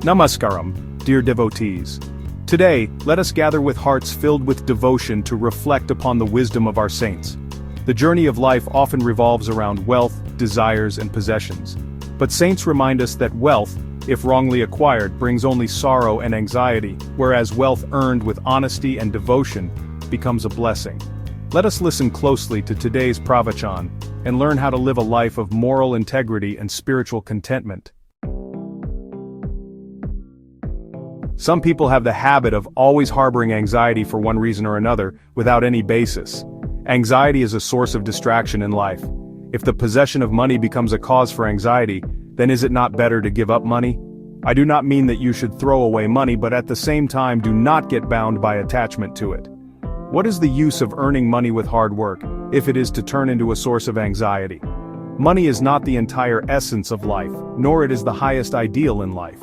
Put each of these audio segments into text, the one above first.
Namaskaram, dear devotees. Today, let us gather with hearts filled with devotion to reflect upon the wisdom of our saints. The journey of life often revolves around wealth, desires, and possessions. But saints remind us that wealth, if wrongly acquired, brings only sorrow and anxiety, whereas wealth earned with honesty and devotion becomes a blessing. Let us listen closely to today's pravachan and learn how to live a life of moral integrity and spiritual contentment. Some people have the habit of always harboring anxiety for one reason or another, without any basis. Anxiety is a source of distraction in life. If the possession of money becomes a cause for anxiety, then is it not better to give up money? I do not mean that you should throw away money, but at the same time do not get bound by attachment to it. What is the use of earning money with hard work, if it is to turn into a source of anxiety? Money is not the entire essence of life, nor it is the highest ideal in life.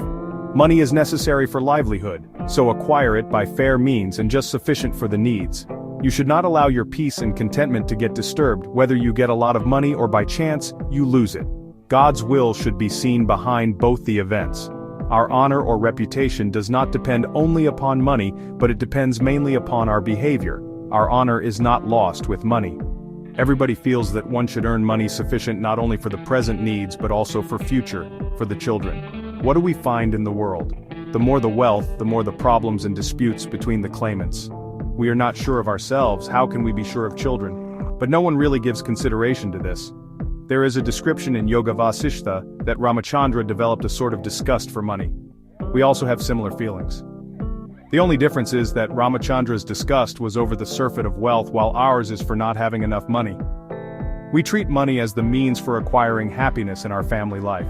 Money is necessary for livelihood, so acquire it by fair means and just sufficient for the needs. You should not allow your peace and contentment to get disturbed, whether you get a lot of money or by chance, you lose it. God's will should be seen behind both the events. Our honor or reputation does not depend only upon money, but it depends mainly upon our behavior. Our honor is not lost with money. Everybody feels that one should earn money sufficient not only for the present needs but also for future, for the children. What do we find in the world? The more the wealth, the more the problems and disputes between the claimants. We are not sure of ourselves, how can we be sure of children? But no one really gives consideration to this. There is a description in Yoga Vasishtha that Ramachandra developed a sort of disgust for money. We also have similar feelings. The only difference is that Ramachandra's disgust was over the surfeit of wealth while ours is for not having enough money. We treat money as the means for acquiring happiness in our family life.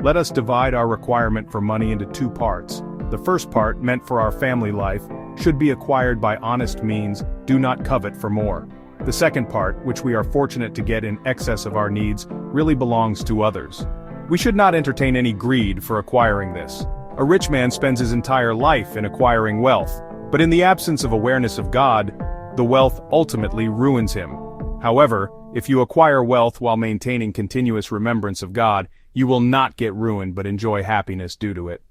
Let us divide our requirement for money into two parts. The first part, meant for our family life, should be acquired by honest means, do not covet for more. The second part, which we are fortunate to get in excess of our needs, really belongs to others. We should not entertain any greed for acquiring this. A rich man spends his entire life in acquiring wealth, but in the absence of awareness of God, the wealth ultimately ruins him. However, if you acquire wealth while maintaining continuous remembrance of God, you will not get ruined but enjoy happiness due to it.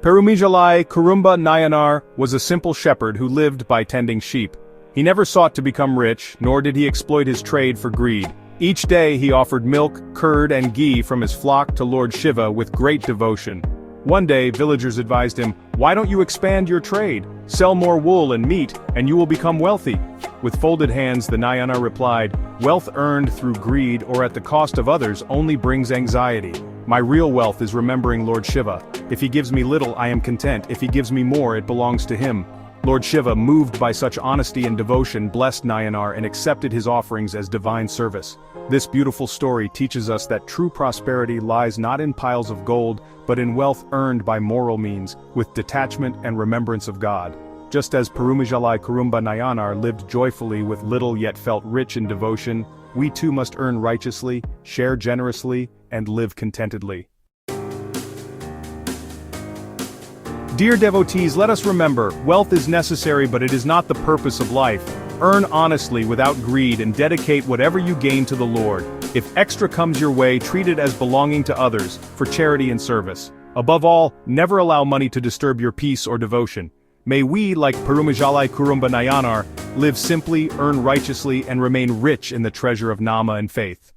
Perumizhalai Kurumba Nayanar was a simple shepherd who lived by tending sheep. He never sought to become rich, nor did he exploit his trade for greed. Each day he offered milk, curd and ghee from his flock to Lord Shiva with great devotion. One day, villagers advised him, "Why don't you expand your trade? Sell more wool and meat, and you will become wealthy." With folded hands, the Nayanar replied, "Wealth earned through greed or at the cost of others only brings anxiety. My real wealth is remembering Lord Shiva. If he gives me little, I am content. If he gives me more, it belongs to him." Lord Shiva, moved by such honesty and devotion, blessed Nayanar and accepted his offerings as divine service. This beautiful story teaches us that true prosperity lies not in piles of gold, but in wealth earned by moral means, with detachment and remembrance of God. Just as Perumizhalai Kurumba Nayanar lived joyfully with little yet felt rich in devotion, we too must earn righteously, share generously, and live contentedly. Dear devotees, let us remember, wealth is necessary but it is not the purpose of life. Earn honestly without greed and dedicate whatever you gain to the Lord. If extra comes your way, treat it as belonging to others, for charity and service. Above all, never allow money to disturb your peace or devotion. May we, like Perumizhalai Kurumba Nayanar, live simply, earn righteously, and remain rich in the treasure of Nama and faith.